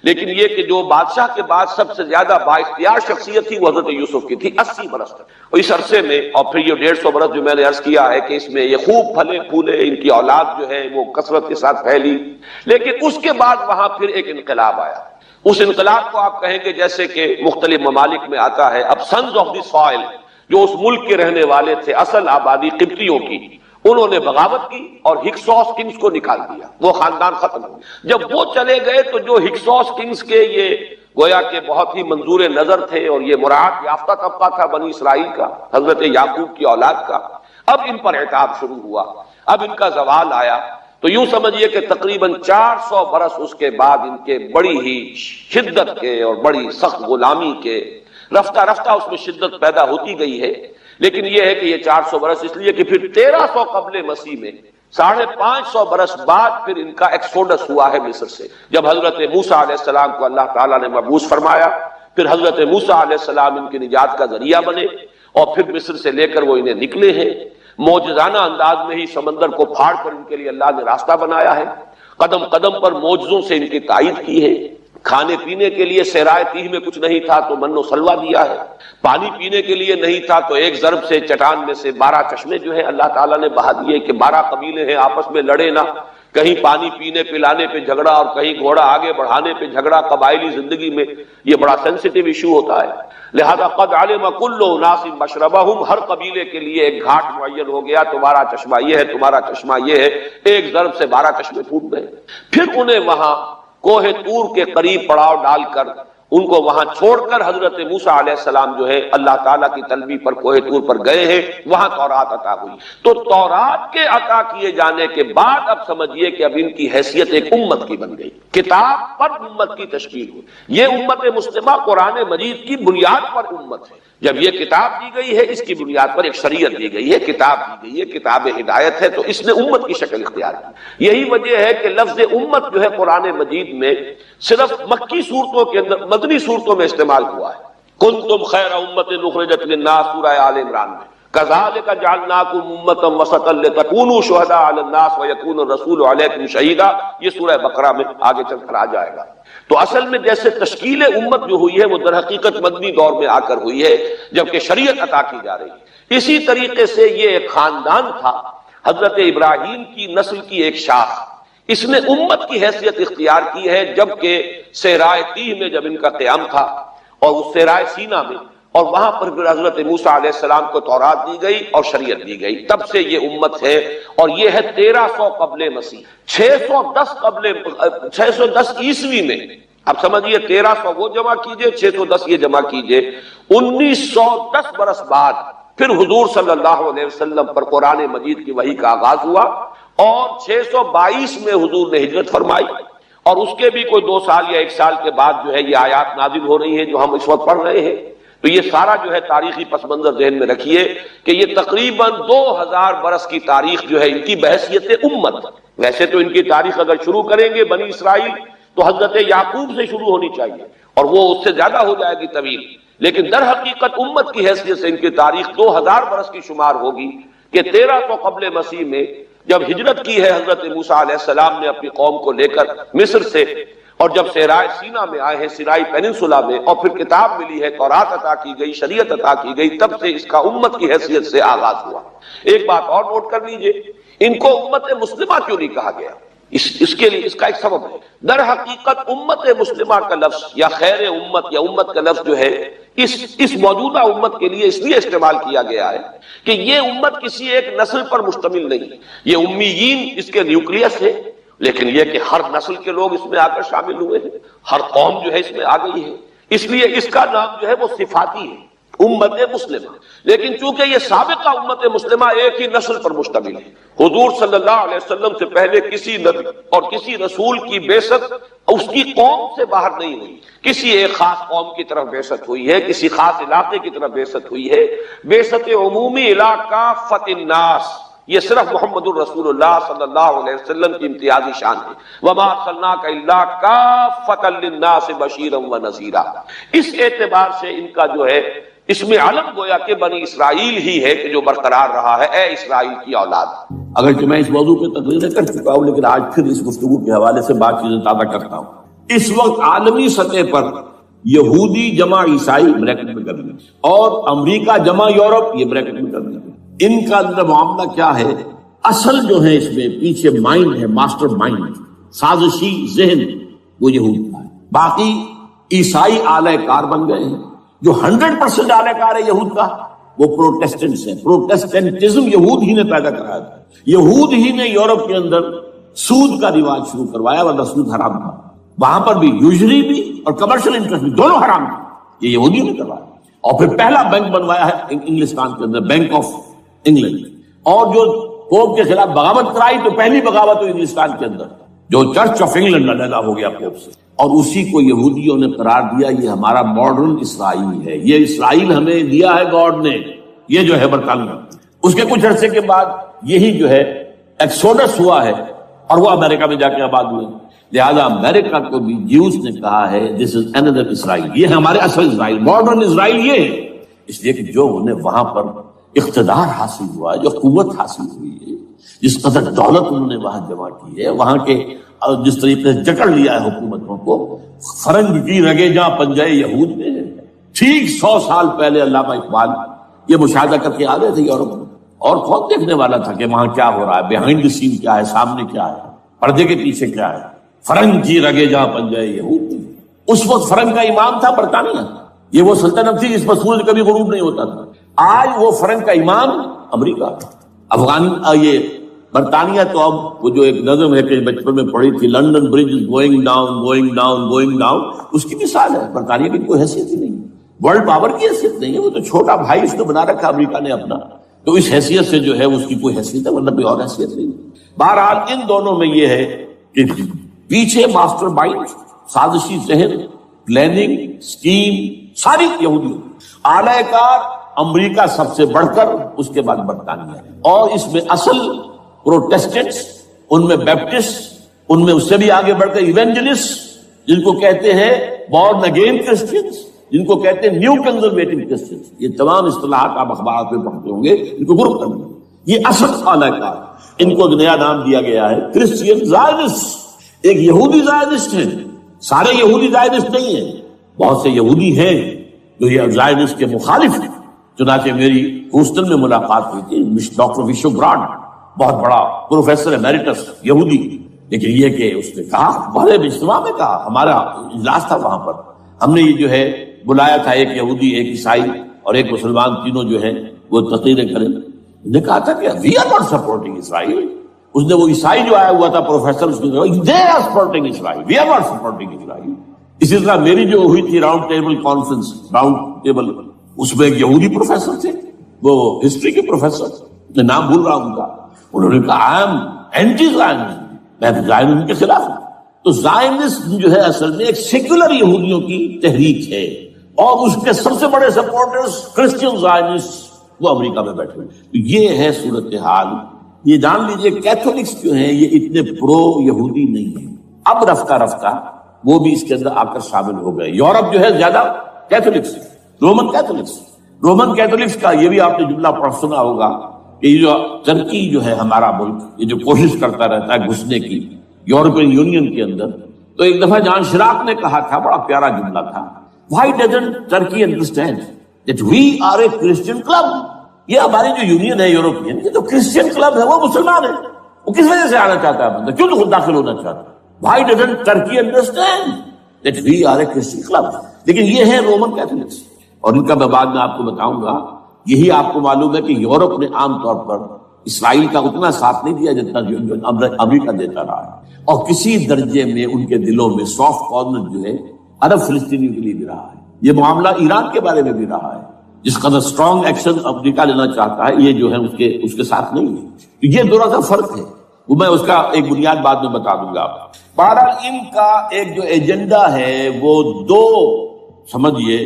لیکن یہ کہ جو بادشاہ کے بعد سب سے زیادہ با اختیار شخصیت تھی وہ حضرت یوسف کی تھی 80 برس تک. اور اس عرصے میں، اور پھر یہ 150 برس جو میں نے عرض کیا ہے کہ اس میں یہ خوب پھلے پھولے، ان کی اولاد جو ہے وہ کثرت کے ساتھ پھیلی. لیکن اس کے بعد وہاں پھر ایک انقلاب آیا. اس انقلاب کو آپ کہیں گے جیسے کہ مختلف ممالک میں آتا ہے، اب سنز آف دی سوائل جو اس ملک کے رہنے والے تھے، اصل آبادی قبطیوں کی، انہوں نے بغاوت کی اور ہکسوس کنگز کو نکال دیا. وہ خاندان ختم ہو گیا. جب وہ چلے گئے تو جو ہکسوس کنگز کے یہ گویا کہ بہت ہی منظور نظر تھے اور یہ مراعات یافتہ طبقہ تھا بنی اسرائیل کا، حضرت یعقوب کی اولاد کا، اب ان پر عتاب شروع ہوا، اب ان کا زوال آیا. تو یوں سمجھیے کہ تقریباً 400 برس اس کے بعد ان کے بڑی ہی شدت کے اور بڑی سخت غلامی کے، رفتہ رفتہ اس میں شدت پیدا ہوتی گئی ہے. لیکن یہ ہے کہ یہ 400 برس اس لیے کہ پھر 1300 قبل مسیح میں 550 برس بعد پھر ان کا ایکسوڈس ہوا ہے مصر سے، جب حضرت موسیٰ علیہ السلام کو اللہ تعالیٰ نے مبعوث فرمایا. پھر حضرت موسیٰ علیہ السلام ان کی نجات کا ذریعہ بنے، اور پھر مصر سے لے کر وہ انہیں نکلے ہیں. معجزانہ انداز میں ہی سمندر کو پھاڑ کر ان کے لیے اللہ نے راستہ بنایا ہے. قدم قدم پر معجزوں سے ان کی تائید کی ہے. کھانے پینے کے لیے صحرائے تیہ میں کچھ نہیں تھا تو من و سلوہ دیا ہے. پانی پینے کے لیے نہیں تھا تو ایک ضرب سے چٹان میں سے 12 چشمے جو ہے اللہ تعالیٰ نے بہا دیے کہ 12 قبیلے ہیں آپس میں لڑے نہ، کہیں پانی پینے پلانے پہ جھگڑا اور کہیں گھوڑا آگے بڑھانے پہ جھگڑا. قبائلی زندگی میں یہ بڑا سینسیٹیو ایشو ہوتا ہے. لہذا قد علم کل اناس مشربہم، ہر قبیلے کے لیے ایک گھاٹ معین ہو گیا، تمہارا چشمہ یہ ہے، تمہارا چشمہ یہ ہے. ایک ضرب سے 12 چشمے پھوٹ گئے. پھر انہیں وہاں کوہ طور کے قریب پڑاؤ ڈال کر ان کو وہاں چھوڑ کر حضرت موسیٰ علیہ السلام جو ہے اللہ تعالیٰ کی طلبی پر کوہ طور پر گئے ہیں، وہاں تورات عطا ہوئی. تو تورات کے عطا کیے جانے کے بعد اب سمجھیے کہ اب ان کی حیثیت ایک امت کی بن گئی، کتاب پر امت کی تشکیل ہوئی. یہ امت مسلمہ قرآن مجید کی بنیاد پر امت ہے. جب یہ کتاب دی گئی ہے اس کی بنیاد پر ایک شریعت دی گئی ہے، کتاب دی گئی ہے، کتاب ہدایت ہے، تو اس نے امت کی شکل اختیار کی. یہی وجہ ہے کہ لفظ امت جو ہے قرآن مجید میں صرف مکی صورتوں کے اندر، مدنی صورتوں میں استعمال ہوا ہے. کنتم خیر امت اخرجت للناس سورہ آل عمران میں، کذالک جعلناکم امۃ وسطا لتکونوا شہداء علی الناس ویکون الرسول علیکم شہیدا، یہ سورہ بقرہ میں آگے چل کر آ جائے گا. تو اصل میں جیسے تشکیل امت جو ہوئی ہے وہ در حقیقت مدنی دور میں آ کر ہوئی ہے جبکہ شریعت عطا کی جا رہی ہے. اسی طریقے سے یہ ایک خاندان تھا حضرت ابراہیم کی نسل کی ایک شاخ، اس نے امت کی حیثیت اختیار کی ہے. جبکہ صحرائے تیہ میں جب ان کا قیام تھا اور اس صحرائے سینا میں اور وہاں پر پھر حضرت موسیٰ علیہ السلام کو تورات دی گئی اور شریعت دی گئی. تب سے یہ امت ہے، اور یہ ہے 1300 قبل مسیح. 610 عیسوی میں، اب سمجھیے 1300 وہ جمع کیجئے، 610 یہ جمع کیجئے، 1910 برس بعد پھر حضور صلی اللہ علیہ وسلم پر قرآن مجید کی وحی کا آغاز ہوا، اور 622 میں حضور نے ہجرت فرمائی، اور اس کے بھی کوئی 2 سال یا 1 سال کے بعد جو ہے یہ آیات نازل ہو رہی ہیں جو ہم اس وقت پڑھ رہے ہیں. تو یہ سارا جو ہے تاریخی پس منظر ذہن میں رکھیے کہ یہ تقریباً 2000 برس کی تاریخ جو ہے ان کی بحیثیت امت. ویسے تو ان کی تاریخ اگر شروع کریں گے بنی اسرائیل تو حضرت یعقوب سے شروع ہونی چاہیے، اور وہ اس سے زیادہ ہو جائے گی طویل، لیکن در حقیقت امت کی حیثیت سے ان کی تاریخ 2000 برس کی شمار ہوگی کہ 1300 قبل مسیح میں جب ہجرت کی ہے حضرت موسیٰ علیہ السلام نے اپنی قوم کو لے کر مصر سے، اور جب صحرائے سینا میں آئے ہیں، سینائی پیننسولا میں، اور پھر کتاب ملی ہے، تورات عطا کی گئی، شریعت عطا کی گئی، تب سے اس کا امت کی حیثیت سے آغاز ہوا. ایک بات اور نوٹ کر لیجئے، ان کو امت مسلمہ کیوں نہیں کہا گیا؟ اس کے لیے اس کا ایک سبب ہے. در حقیقت امت مسلمہ کا لفظ یا خیر امت یا امت کا لفظ جو ہے اس موجودہ امت کے لیے اس لیے استعمال کیا گیا ہے کہ یہ امت کسی ایک نسل پر مشتمل نہیں. یہ امیین اس کے نیوکلیس ہے، لیکن یہ کہ ہر نسل کے لوگ اس میں آ کر شامل ہوئے ہیں، ہر قوم جو ہے اس میں آ گئی ہے، اس لیے اس کا نام جو ہے وہ صفاتی ہے، امت مسلمہ. لیکن چونکہ یہ سابقہ امت مسلمہ ایک ہی نسل پر مشتمل ہے، حضور صلی اللہ علیہ وسلم سے پہلے کسی نبی اور کسی رسول کی بعثت اس کی قوم سے باہر نہیں ہوئی، کسی ایک خاص قوم کی طرف بعثت ہوئی ہے، کسی خاص علاقے کی طرف بعثت ہوئی ہے. بعثت عمومی علاقہ فتح الناس، یہ صرف محمد الرسول اللہ صلی اللہ علیہ وسلم کی امتیازی شان ہے. وَمَا أَرْسَلْنَاكَ إِلَّا كَافَّةً لِلنَّاسِ بَشِيرًا وَنَذِيرًا. اس اعتبار سے ان کا جو ہے اس میں علم گویا کہ بنی اسرائیل ہی ہے کہ جو برقرار رہا ہے، اے اسرائیل کی اولاد. اگرچہ میں اس موضوع پہ تقریر کر چکا ہوں، لیکن آج پھر اس گفتگو کے حوالے سے بات چیزیں تازہ کرتا ہوں. اس وقت عالمی سطح پر یہودی جمع عیسائی بریکٹ میں کر لیں، اور امریکہ جمع یورپ یہ بریکٹ میں کر لیں. ان کا اندر معاملہ کیا ہے؟ اصل جو ہے اس میں پیچھے مائنڈ ہے، ماسٹر مائنڈ، سازشی ذہن، وہ یہود کا ہے. باقی عیسائی آلہ کار بن گئے ہیں. جو 100% آلہ کار ہے یہود کا وہ پروٹیسٹنٹس ہیں. پروٹیسٹنٹزم یہود ہی نے پیدا کرایا تھا. یہود ہی نے یورپ کے اندر سود کا رواج شروع کروایا، ورنہ سود حرام تھا. وہاں پر بھی یوزری بھی اور کمرشل انٹرسٹ بھی دونوں حرام تھے، یہ یہودیوں نے کروایا. اور پھر پہلا بینک بنوایا ہے انگلستان کے اندر، بینک آف انگلینڈ. اور جو پوپ کے خلاف بغاوت کرائی تو پہلی بغاوت ہوئی انگلستان کے اندر، جو چرچ آف انگلینڈ علیحدہ ہو گیا پوپ سے، اور اسی کو یہودیوں نے قرار دیا یہ ہمارا ماڈرن اسرائیل ہے، یہ اسرائیل ہمیں دیا ہے گاڈ نے، یہ جو ہے برطانیہ. اس کے کچھ عرصے کے بعد یہی جو ہے ایکسوڈس ہوا ہے اور وہ امریکہ میں جا کے آباد ہوئے. لہذا امریکہ کو بھی جیوز نے کہا ہے دس از اندر اسرائیل، یہ ہے ہمارے اصل اسرائیل، ماڈرن اسرائیل یہ ہے. اس لیے کہ جو انہیں وہاں پر اقتدار حاصل ہوا ہے، جو قوت حاصل ہوئی ہے، جس قدر دولت انہوں نے وہاں جمع کی ہے، وہاں کے جس طریقے سے جکڑ لیا ہے حکومتوں کو، فرنگ کی رگے جہاں پنجائے یہود میں. ٹھیک 100 سال پہلے علامہ اقبال یہ مشاہدہ کر کے آ گئے تھے یورپ میں، اور کون دیکھنے والا تھا کہ وہاں کیا ہو رہا ہے، بیہائنڈ دی سین کیا ہے، سامنے کیا ہے، پردے کے پیچھے کیا ہے. فرنگ کی رگے جہاں پنجائے یہود میں. اس وقت فرنگ کا امام تھا برطانیہ، یہ وہ سلطنت تھی جس پر سورج کبھی غروب نہیں ہوتا تھا. آج وہ فرنگ کا امام امریکہ، افغان، یہ برطانیہ. تو اب وہ جو ایک نظم ہے کہ بچپن میں پڑھی تھی، London bridge is going down going down going down, اس کی مثال ہے. برطانیہ کی کوئی حیثیت ہی نہیں، ورلڈ پاور کی حیثیت نہیں ہے، وہ تو چھوٹا بھائی اس نے بنا رکھا امریکہ نے اپنا. تو اس حیثیت سے جو ہے اس کی کوئی حیثیت ہے، ورنہ کوئی اور حیثیت نہیں. بہرحال ان دونوں میں یہ ہے کہ پیچھے ماسٹر مائنڈ، سازشی ذہن، پلاننگ، سکیم ساری یہودی. اعلی کار امریکہ سب سے بڑھ کر، اس کے بعد برطانیہ. اور اس میں اصل پروٹیسٹنٹس، ان میں بیپٹسٹ، ان میں اس سے بھی آگے بڑھ کر ایونجلسٹ، جن کو کہتے ہیں بورن اگین کرسچنس، جن کو کہتے ہیں نیو کنزرویٹو کرسچنس. یہ تمام اصطلاحات آپ اخبارات میں پڑھتے ہوں گے، ان کو گروپ کرنا. یہ اصل اعلی کار. ان کو ایک نیا نام دیا گیا ہے کرسچین زائنسٹ. ایک یہودی زائنسٹ ہیں، سارے یہودی زائنسٹ نہیں ہیں، بہت سے یہودی ہیں جو یہ زائنسٹ کے مخالف ہیں. چنانچہ میری ہوسٹن میں ملاقات ہوئی تھی ڈاکٹر وشو براڈ، بہت بڑا پروفیسر ایمیریٹس یہودی. لیکن یہ کہ اس نے کہا، بڑے اجتماع میں کہا، ہمارا اجلاس تھا وہاں پر، ہم نے یہ جو ہے بلایا تھا ایک یہودی، ایک عیسائی اور ایک مسلمان، تینوں جو ہیں وہ تقریریں کریں. نے کہا تھا کہ وی آر ناٹ سپورٹنگ اسرائیل. اس نے وہ عیسائی جو آیا ہوا تھا پروفیسر، اس نے they are supporting Israel, we are not supporting Israel. اسی طرح میری جو ہوئی تھی round table conference, round table, اس میں ایک یہودی پروفیسر تھے، وہ ہسٹری کے پروفیسر، میں نام بھول رہا ہوں ان کا. انہوں نے کہا آئی ایم اینٹی زائنسٹ، میں زائنسٹ کے خلاف ہوں. تو زائنسٹ جو ہے اصل میں ایک سیکولر یہودیوں کی تحریک ہے، اور اس کے سب سے بڑے سپورٹرز کرسچن زائنسٹ وہ امریکہ میں بیٹھے ہوئے. یہ ہے صورتحال. یہ جان لیجئے کیتھولکس جو ہیں یہ اتنے پرو یہودی نہیں ہیں. اب رفتہ رفتہ وہ بھی اس کے اندر آ کر شامل ہو گئے. یورپ جو ہے زیادہ کیتھولکس، رومن کیتھولکس کا یہ بھی آپ نے جملہ پڑھ سنا ہوگا کہ یہ جو ترکی جو ہے ہمارا ملک، یہ جو کوشش کرتا رہتا ہے گھسنے کی یورپین یونین کے اندر، تو ایک دفعہ جان شراک نے کہا تھا، بڑا پیارا جملہ تھا، Why doesn't Turkey understand that we are a Christian club؟ یہ ہماری جو یونین ہے یورپین، یہ تو کرسچین کلب ہے، وہ مسلمان ہے، وہ کس وجہ سے آنا چاہتا ہے بندہ، کیوں تو خود داخل ہونا چاہتا ہے؟ Why doesn't Turkey understand that we are a Christian club؟ لیکن یہ ہے رومن کیتھولکس، اور ان کا میں بعد میں آپ کو بتاؤں گا. یہی آپ کو معلوم ہے کہ یورپ نے عام طور پر اسرائیل کا اتنا ساتھ نہیں دیا جتنا جو امریکہ دیتا رہا ہے، اور کسی درجے میں ان کے دلوں میں سافٹ کارنر جو ہے عرب فلسطینیوں کے لیے بھی رہا ہے. یہ معاملہ ایران کے بارے میں بھی رہا ہے، جس قدر اسٹرانگ ایکشن امریکہ لینا چاہتا ہے، یہ جو ہے اس کے ساتھ نہیں ہے. تو یہ دونوں کا فرق ہے، وہ میں اس کا ایک بنیاد بعد میں بتا دوں گا. بہرحال ان کا ایک جو ایجنڈا ہے وہ دو، سمجھیے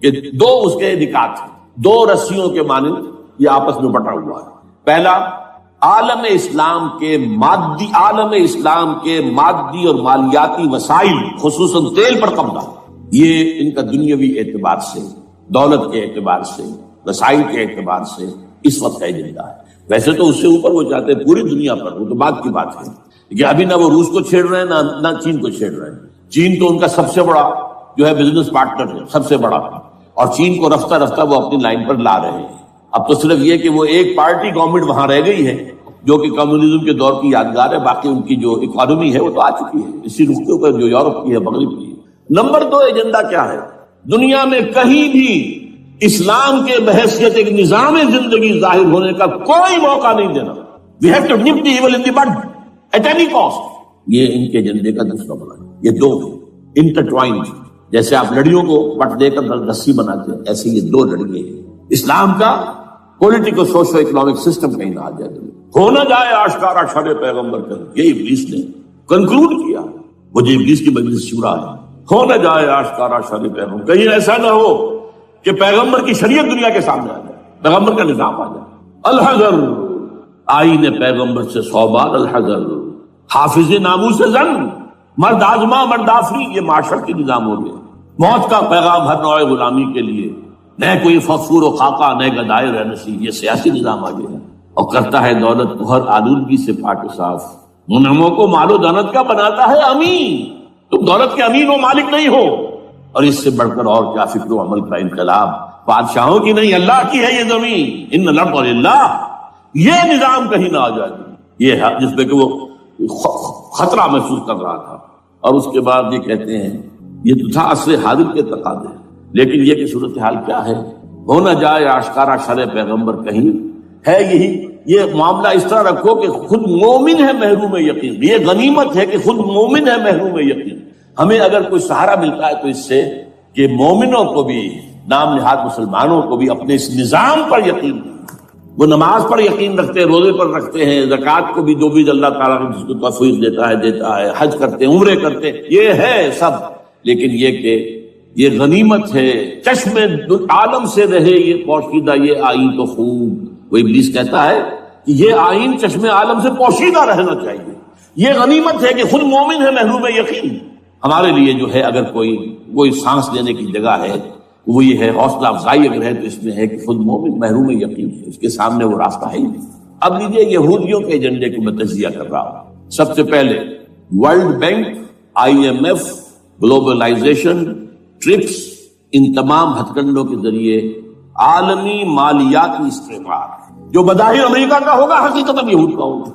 کہ دو اس کے نکات ہیں، دو رسیوں کے مانند یہ آپس میں بٹا ہوا ہے. پہلا، عالم اسلام کے مادی اور مالیاتی وسائل، خصوصاً تیل پر قبضہ. یہ ان کا دنیاوی اعتبار سے، دولت کے اعتبار سے، وسائل کے اعتبار سے اس وقت کا ایجنڈا ہے. ویسے تو اس سے اوپر وہ چاہتے ہیں پوری دنیا پر، وہ تو بعد کی بات ہے، کہ ابھی نہ وہ روس کو چھیڑ رہے ہیں نہ چین کو چھیڑ رہے ہیں. چین تو ان کا سب سے بڑا جو ہے بزنس پارٹنر ہے، سب سے بڑا، اور چین کو رفتہ رفتہ وہ اپنی لائن پر لا رہے ہیں. اب تو صرف یہ کہ وہ ایک پارٹی گورنمنٹ وہاں رہ گئی ہے جو کہ کمیونزم کے دور کی یادگار ہے، باقی ان کی جو اکانومی ہے وہ تو آ چکی ہے اسی رختے پر جو یورپ کی ہے، مغرب کی ہے. نمبر دو ایجنڈا کیا ہے؟ دنیا میں کہیں بھی اسلام کے بحیثیت ایک نظام زندگی ظاہر ہونے کا کوئی موقع نہیں دینا. We have to nip the evil in the bud at any cost. یہ ان کے ایجنڈے کا دوسرا بڑا ہے. یہ دو انٹرٹوائنڈ، جیسے آپ لڑیوں کو بٹ دے کر رسی بناتے ہیں، ایسے یہ دو لڑیے ہیں. اسلام کا پولیٹیکل سوشو اکنامک سسٹم کہیں نہ آ جائے، ہو نہ جائے آشکارا شر پیغمبر کا. یہ ابلیس نے کنکلوڈ کیا، وہ جو ابلیس کی مجلس شورا ہے، ہو نہ جائے آشکارا شر پیغمبر. کہیں ایسا نہ ہو کہ پیغمبر کی شریعت دنیا کے سامنے آ جائے، پیغمبر کا نظام آ جائے. الحذر، آئین پیغمبر سے 100 بار الحذر. حافظ ناموس زن، مرد آزما مرد آفری، یہ معاشرت کی نظام ہو گیا. موت کا پیغام ہر نوع غلامی کے لیے، نہ کوئی فخور و خاکہ نہ گدائے رہنسی، یہ سیاسی نظام آ گیا. اور کرتا ہے دولت کو ہر آلودگی سے پاک و صاف. منعموں کو مال و دولت کا بناتا ہے امین. تم دولت کے امین و مالک نہیں ہو. اور اس سے بڑھ کر اور کیا فکر و عمل کا انقلاب. بادشاہوں کی نہیں، اللہ کی ہے یہ زمین. ان الارض للہ. یہ نظام کہیں نہ آ جائے، یہ ہے جس میں کہ وہ خطرہ محسوس کر رہا تھا. اور اس کے بعد یہ کہتے ہیں یہ تو تھا عصر حاضر کے تقاضے، لیکن یہ کہ صورتحال کیا ہے؟ ہو نہ جائے آشکارا شر پیغمبر کہیں ہے. یہی یہ معاملہ اس طرح رکھو کہ خود مومن ہے محروم یقین. یہ غنیمت ہے کہ خود مومن ہے محروم یقین. ہمیں اگر کوئی سہارا ملتا ہے تو اس سے کہ مومنوں کو بھی، نام نہاد مسلمانوں کو بھی اپنے اس نظام پر یقین، وہ نماز پر یقین رکھتے ہیں، روزے پر رکھتے ہیں، زکوٰۃ کو بھی جو بھی اللہ تعالیٰ نے جس کو توفیق دیتا ہے، حج کرتے ہیں، عمرے کرتے ہیں، یہ ہے سب. لیکن یہ کہ یہ غنیمت ہے، چشم عالم سے رہے یہ پوشیدہ یہ آئین تو خوب. وہ ابلیس کہتا ہے کہ یہ آئین چشم عالم سے پوشیدہ رہنا چاہیے. یہ غنیمت ہے کہ خود مومن ہے محروم یقین. ہمارے لیے جو ہے اگر کوئی سانس لینے کی جگہ ہے وہ یہ ہے، حوصلہ افزائی اگر ہے تو اس میں ہے کہ خود مومن محروم یقین ہے، اس کے سامنے وہ راستہ ہے ہی نہیں. اب لیجیے یہودیوں کے ایجنڈے کو میں تجزیہ کر رہا ہوں. سب سے پہلے world bank, IMF، globalisation, TRIPS, ان تمام ہتھ کنڈوں کے ذریعے عالمی مالیاتی استعمار جو بظاہر امریکہ کا ہوگا حقیقت یہود کا ہوگا.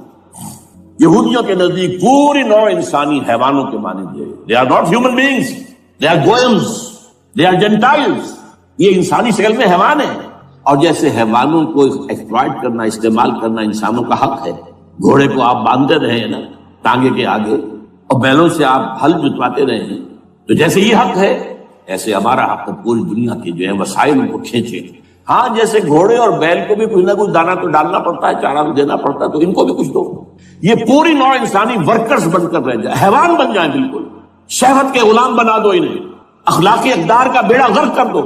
یہودیوں کے نزدیک پوری نوع انسانی حیوانوں کے مانند ہے. They are not human beings, they are goyams. They are gentiles, یہ انسانی شکل میں حیوان ہے، اور جیسے حیوانوں کو ایکسپلائٹ کرنا، استعمال کرنا انسانوں کا حق ہے. گھوڑے کو آپ باندھتے رہے ہیں نا ٹانگے کے آگے، اور بیلوں سے آپ ہل جتواتے رہے ہیں، تو جیسے یہ حق ہے ایسے ہمارا حق ہے پوری دنیا کے جو ہے وسائل ان کو کھینچے. ہاں جیسے گھوڑے اور بیل کو بھی کچھ نہ کچھ دانا تو ڈالنا پڑتا ہے، چارہ تو دینا پڑتا ہے، تو ان کو بھی کچھ دو. یہ پوری نوع انسانی ورکرز بن کر رہ جائے، حیوان بن جائیں، بالکل شہوت کے غلام بنا دو انہیں، اخلاقی اقدار کا بیڑا غرق کر دو،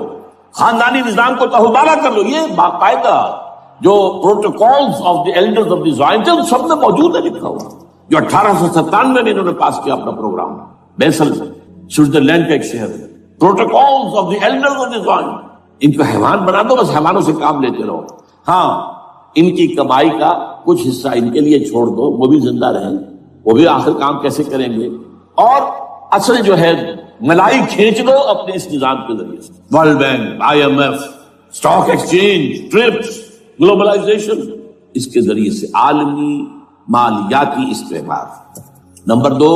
خاندانی نظام کو تہوبارہ کر دو. یہ باقاعدہ جو protocols of the elders of the Zion سب میں موجود ہے لکھا ہوا، جو 1897 میں انہوں نے پاس کیا اپنا پروگرام. بیسل سوئٹزرلینڈ کا ایک شہر ہے. Protocols of the elders of the Zion, ان کو حیوان بنا دو، بس حیوانوں سے کام لیتے رہو. ہاں ان کی کمائی کا کچھ حصہ ان کے لیے چھوڑ دو، وہ بھی زندہ رہیں، وہ بھی آخر کام کیسے کریں گے، اور اصل جو ہے ملائی کھینچ دو اپنے اس نظام کے ذریعے سے. World bank, I M F, stock exchange, TRIPS, globalisation, اس کے ذریعے سے عالمی مالیاتی استعمار. نمبر 2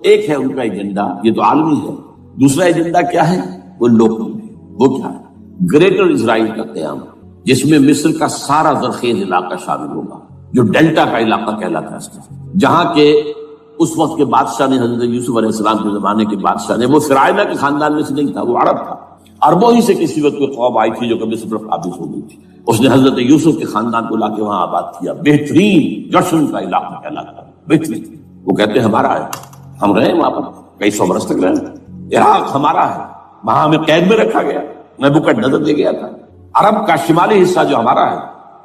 ایک ہے ان کا ایجنڈا، یہ تو عالمی ہے. دوسرا ایجنڈا کیا ہے؟ وہ لوکل ہے. وہ کیا ہے؟ گریٹر اسرائیل کا قیام، جس میں مصر کا سارا زرخیز علاقہ شامل ہوگا، جو ڈیلٹا کا علاقہ کہلاتا ہے اس کا، جہاں کے اس وقت کے بادشاہ نے، حضرت یوسف علیہ السلام کے زمانے کے بادشاہ نے، وہ فرعونہ کے خاندان میں سے نہیں تھا، وہ عرب تھا. عربوں ہی سے کسی وقت کوئی قوم آئی تھی جو کہ مصر پر قابض ہو گئی تھی. اس نے حضرت یوسف کے خاندان کو لا کے وہاں آباد کیا. بہترین جشن کا علاقہ کہلاتا ہے، بہترین. وہ کہتے ہیں ہمارا ہے، ہم رہے وہاں پر کئی 100 برس تک رہے. عراق ہمارا ہے، وہاں ہمیں قید میں رکھا گیا، نبوکدنضر دے گیا تھا. عرب کا شمالی حصہ جو ہمارا ہے،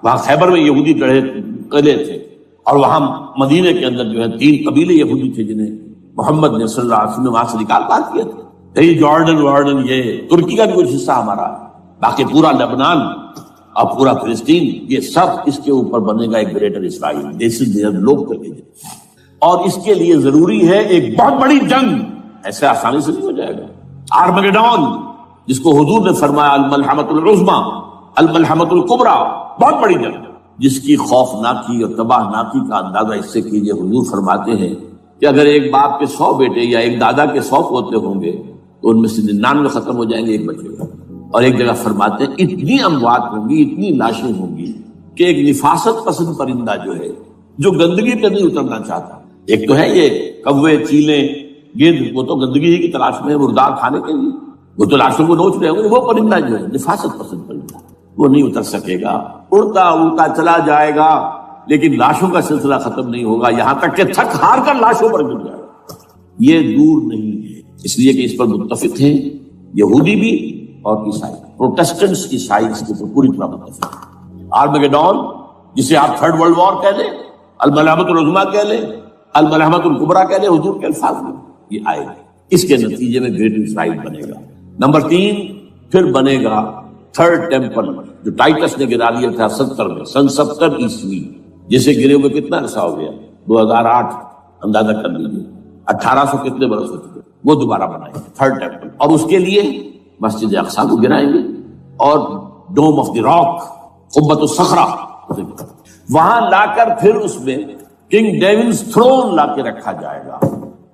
وہاں خیبر میں یہودی قلعے تھے، اور وہاں مدینے کے اندر جو ہے 3 قبیلے یہودی تھے جنہیں محمد نے صلی اللہ علیہ وسلم نے وہاں سے نکال پار کیا تھا. جارڈن یہ ترکی کا بھی کچھ حصہ ہمارا ہے. باقی پورا لبنان اور پورا فلسطین، یہ سب اس کے اوپر بنے گا ایک greater Israel. This is there local agenda. اور اس کے لیے ضروری ہے ایک بہت بڑی جنگ. ایسے آسانی سے نہیں ہو جائے گا. آرمگیڈون، جس کو حضور نے فرمایا الملحمۃ العظمیٰ، الملحمۃ الکبریٰ، بہت بڑی جنگ، جس کی خوفناکی اور تباہ ناکی کا اندازہ اس سے کیجئے. حضور فرماتے ہیں کہ اگر ایک باپ کے 100 بیٹے یا ایک دادا کے 100 پوتے ہوں گے تو ان میں سے 99 ختم ہو جائیں گے، ایک بچے گا. اور ایک جگہ فرماتے ہیں اتنی اموات ہوں گی، اتنی لاشیں ہوں گی کہ ایک نفاست پسند پرندہ جو ہے، جو گندگی پہ نہیں اترنا چاہتا. ایک تو ہے یہ کوے، چیلیں، گدھ، وہ تو گندگی ہی کی تلاش میں ہے مردار کھانے کے لیے، وہ تو لاشوں کو نوچ رہے ہوں گے. وہ پرندہ جو ہے نفاست پسند پرندہ، وہ نہیں اتر سکے گا، اڑتا اڑتا چلا جائے گا، لیکن لاشوں کا سلسلہ ختم نہیں ہوگا، یہاں تک کہ تھک ہار کر لاشوں پر گر جائے گا. یہ دور نہیں ہے، اس لیے کہ اس پر متفق ہیں یہودی بھی اور عیسائی. پروٹسٹنٹس عیسائی اس کے اوپر پوری طرح متفق ہیں. آرمگیڈون، جسے آپ 3rd ورلڈ وار کہہ لیں، الملحمۃ العظمیٰ کہہ لیں، الملحمۃ الکبریٰ کہہ لیں، حضور کے الفاظ میں یہ آئے گا. اس کے نتیجے میں گریٹ اسرائیل بنے گا. نمبر 3 پھر بنے گا 3rd ٹیمپل، جو ٹائٹس نے گرا دیا تھا 70 میں، سن 70 عیسوی، جسے گرے ہوئے کتنا عرصہ ہو گیا؟ 2008. اندازہ کر لیجیے 1800 کتنے برس ہو چکے. وہ دوبارہ بنائیں گے 3rd ٹیمپل، اور اس کے لیے مسجد اقصیٰ کو گرائیں گے، اور ڈوم آف دی راک، قبۃ الصخرہ، وہاں لا کر پھر اس میں کنگ ڈیونز تھرون لا کے رکھا جائے گا.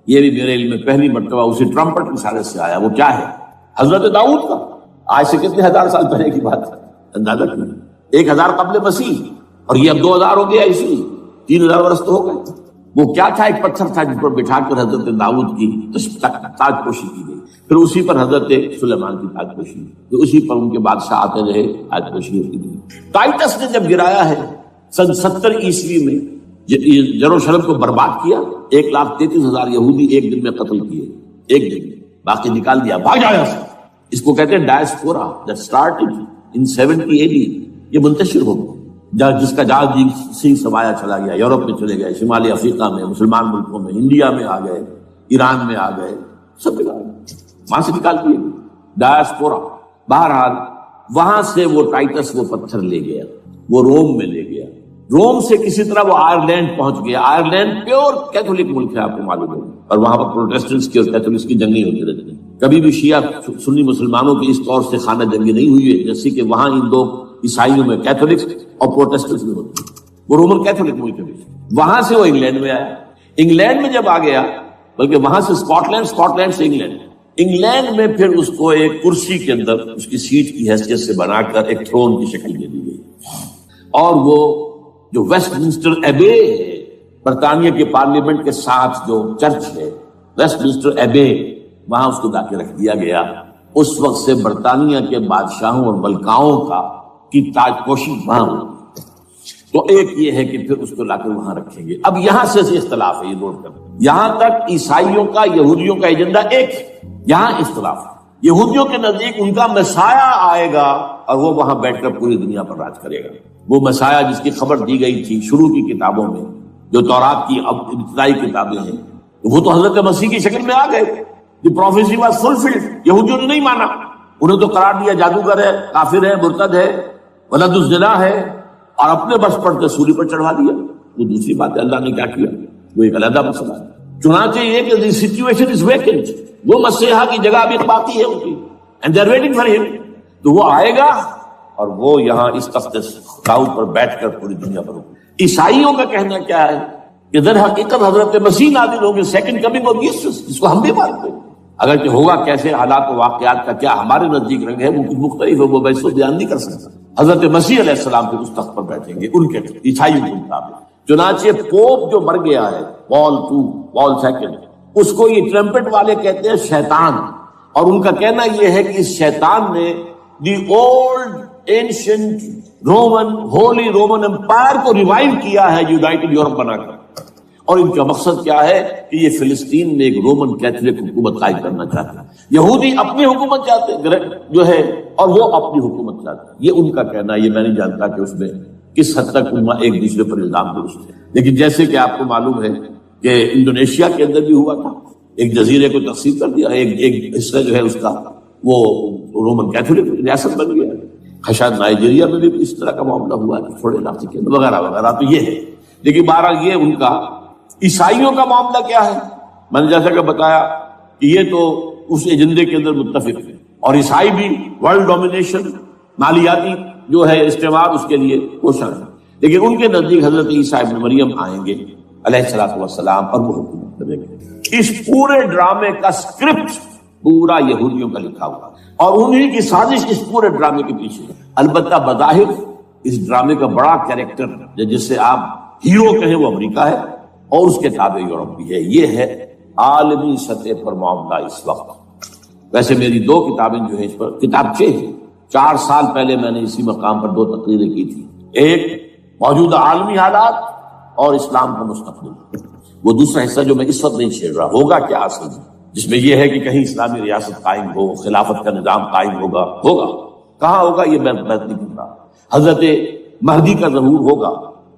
یہ بھی میرے علم میں پہلی مرتبہ اسی ٹرمپٹ رسالے سے آیا. وہ کیا ہے؟ حضرت داؤد کا. آج سے کتنے 1000 سال پہلے کی بات ہے، اندازہ کیوں؟ 1000 قبل مسیح، اور یہ اب 2000 ہو گیا، اسی 3000 برس تو ہو گئے. وہ کیا تھا؟ ایک پتھر تھا جس پر بٹھا کر حضرت داؤد کی تاج پوشی کی گئی، پھر اسی پر حضرت سلیمان کی تاج پوشی، پھر اسی پر ان کے بادشاہ آتے رہے، تاج پوشی ہوتی گئی. ٹائٹس نے جب گرایا ہے سن 70 عیسوی میں، یروشلم کو برباد کیا، 1,33,000 یہودی ایک دن میں قتل کیے، ایک دن میں، باقی نکال دیا، بھاگ جایا. اس کو کہتے ہیں diaspora, that started in 70 AD. یہ منتشر ہو گیا، جس کا جہاز سنگھ سمایا چلا گیا، یورپ میں چلے گئے، شمالی افریقہ میں، مسلمان ملکوں میں، انڈیا میں آ گئے، ایران میں آ گئے، سب جگہ وہاں سے نکال دیے ڈائسپورا. بہرحال وہاں سے وہ ٹائٹس وہ پتھر لے گیا، وہ روم میں لے گیا، روم سے کسی طرح وہ آئرلینڈ پہنچ گیا. آئرلینڈ پیور کیتھولک ملک ہے، آپ کو معلوم ہے، اور وہاں پر پروٹیسٹنٹس کی اور کیتھولکس کی جنگیں ہوتی رہتی ہیں. کبھی بھی شیعہ سنی مسلمانوں کی اس طور سے خانہ جنگی نہیں ہوئی ہے جیسے کہ وہاں ان دو عیسائیوں میں کیتھولکس اور پروٹیسٹنٹس میں ہوتی ہے. وہ رومن کیتھولک ملک ہے. وہاں سے وہ انگلینڈ میں آیا. انگلینڈ میں جب آ گیا، بلکہ وہاں سے اسکاٹ لینڈ سے انگلینڈ، انگلینڈ میں پھر اس کو ایک کرسی کے اندر اس کی سیٹ کی حیثیت سے بنا کر ایک تھرون کی شکل دے دی گئی، اور وہ جو ویسٹ منسٹر ایبے ہے، برطانیہ کے پارلیمنٹ کے ساتھ جو چرچ ہے ویسٹ منسٹر ایبے، وہاں اس کو لا کے رکھ دیا گیا۔ اس وقت سے برطانیہ کے بادشاہوں اور ملکاؤں کی تاج پوشی وہاں ہوئی۔ تو ایک یہ ہے کہ پھر اس کو لا کر وہاں رکھیں گے۔ اب یہاں سے اختلاف ہے، یہ نوٹ کریں، یہاں تک عیسائیوں کا یہودیوں کا ایجنڈا ایک ہے، یہاں اختلاف ہے۔ یہودیوں کے نزدیک ان کا مسیح آئے گا اور وہ وہاں بیٹھ کر پوری دنیا پر راج کرے گا۔ وہ مسیح جس کی خبر دی گئی تھی شروع کی کتابوں میں، جو تورات کی ابتدائی کتابیں ہیں، وہ تو حضرت مسیح کی شکل میں آ گئے۔ دی پروفیسی واز فلفلڈ۔ یہودیوں نے نہیں مانا، انہیں تو قرار دیا جادوگر ہے، کافر ہے، مرتد ہے، ولد الزنا ہے، اور اپنے بس پر سولی پر چڑھا دیا۔ وہ دوسری بات ہے، اللہ نے کیا کیا وہ ایک علیحدہ مسئلہ ہے۔ چنانچہ یہ کہ دی سچویشن از ویکنٹ، وہ مسیحا کی جگہ ابھی باقی ہے ان کی، and they are waiting for ہم۔ تو وہ آئے گا اور وہ یہاں اس تخت داؤد پر بیٹھ کر پوری دنیا پر ہوگا۔ عیسائیوں کا کہنا کیا ہے کہ در حقیقت حضرت مسیح نازل ہوں گے، سیکنڈ کمنگ آف جیسس، جس کو ہم بھی مانتے ہیں۔ اگر کہ ہوگا کیسے، حالات و واقعات کا کیا ہمارے نزدیک رنگ ہے وہ کچھ مختلف ہے، وہ میں اس کو بیان نہیں کر سکتا۔ حضرت مسیح علیہ السلام پھر اس تخت پر بیٹھیں گے ان کے عیسائیوں کے مطابق۔ چنانچہ پوپ جو مر گیا ہے پال سیکنڈ، اس کو یہ ٹرمپٹ والے کہتے ہیں شیطان، اور ان کا کہنا یہ ہے کہ اس شیطان نے the old ancient Holy Roman Empire کو ریوائیو کیا ہے یونائٹڈ یورپ بنا کر، اور ان کا مقصد کیا ہے کہ یہ فلسطین میں ایک رومن کیتھولک حکومت قائم کرنا چاہتے ہیں۔ یہودی اپنی حکومت چاہتے ہیں جو ہے، اور وہ اپنی حکومت چاہتے ہیں، یہ ان کا کہنا ہے۔ یہ میں نہیں جانتا کہ اس میں کس حد تک ان ایک دوسرے پر الزام درست ہے، لیکن جیسے کہ آپ کو معلوم ہے کہ انڈونیشیا کے اندر بھی ہوا تھا، ایک جزیرے کو تقسیم کر دیا، ایک حصہ جو ہے اس کا وہ رومن کیتھولک ریاست بن گیا۔ شاید نائجیریا میں بھی اس طرح کا معاملہ ہوا ہے تھوڑے علاقے کے اندر، وغیرہ وغیرہ۔ تو یہ ہے، لیکن بہرحال یہ ان کا۔ عیسائیوں کا معاملہ کیا ہے؟ میں نے جیسا کہ بتایا کہ یہ تو اس ایجنڈے کے اندر متفق ہے، اور عیسائی بھی ورلڈ ڈومینیشن، مالیاتی جو ہے استعمال، اس کے لیے کوشش ہے، لیکن ان کے نزدیک حضرت عیسیٰ ابن مریم آئیں گے علیہ الصلوۃ والسلام، اور وہ حکومت کریں گے۔ اس پورے ڈرامے کا اسکرپٹ پورا یہودیوں کا لکھا ہوا، اور انہی کی سازش اس پورے ڈرامے کے پیچھے۔ البتہ بظاہر اس ڈرامے کا بڑا کیریکٹر جس سے آپ ہیرو کہیں وہ امریکہ ہے، اور اس کے تابع یورپ بھی ہے۔ یہ ہے عالمی سطح پر معاملہ اس وقت۔ ویسے میری 2 کتابیں جو ہیں اس پر کتابچے ہیں، 4 سال پہلے میں نے اسی مقام پر 2 تقریریں کی تھی، ایک موجودہ عالمی حالات اور اسلام کا مستقبل، وہ دوسرا حصہ جو میں اس وقت نہیں چھیڑ رہا، ہوگا کیا اصل میں، جس میں یہ ہے کہ کہیں اسلامی ریاست قائم ہو، خلافت کا نظام قائم ہوگا کہاں ہوگا یہ میں نہیں کر رہا۔ حضرت مہدی کا ظہور ہوگا،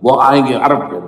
وہ آئیں گے عرب کے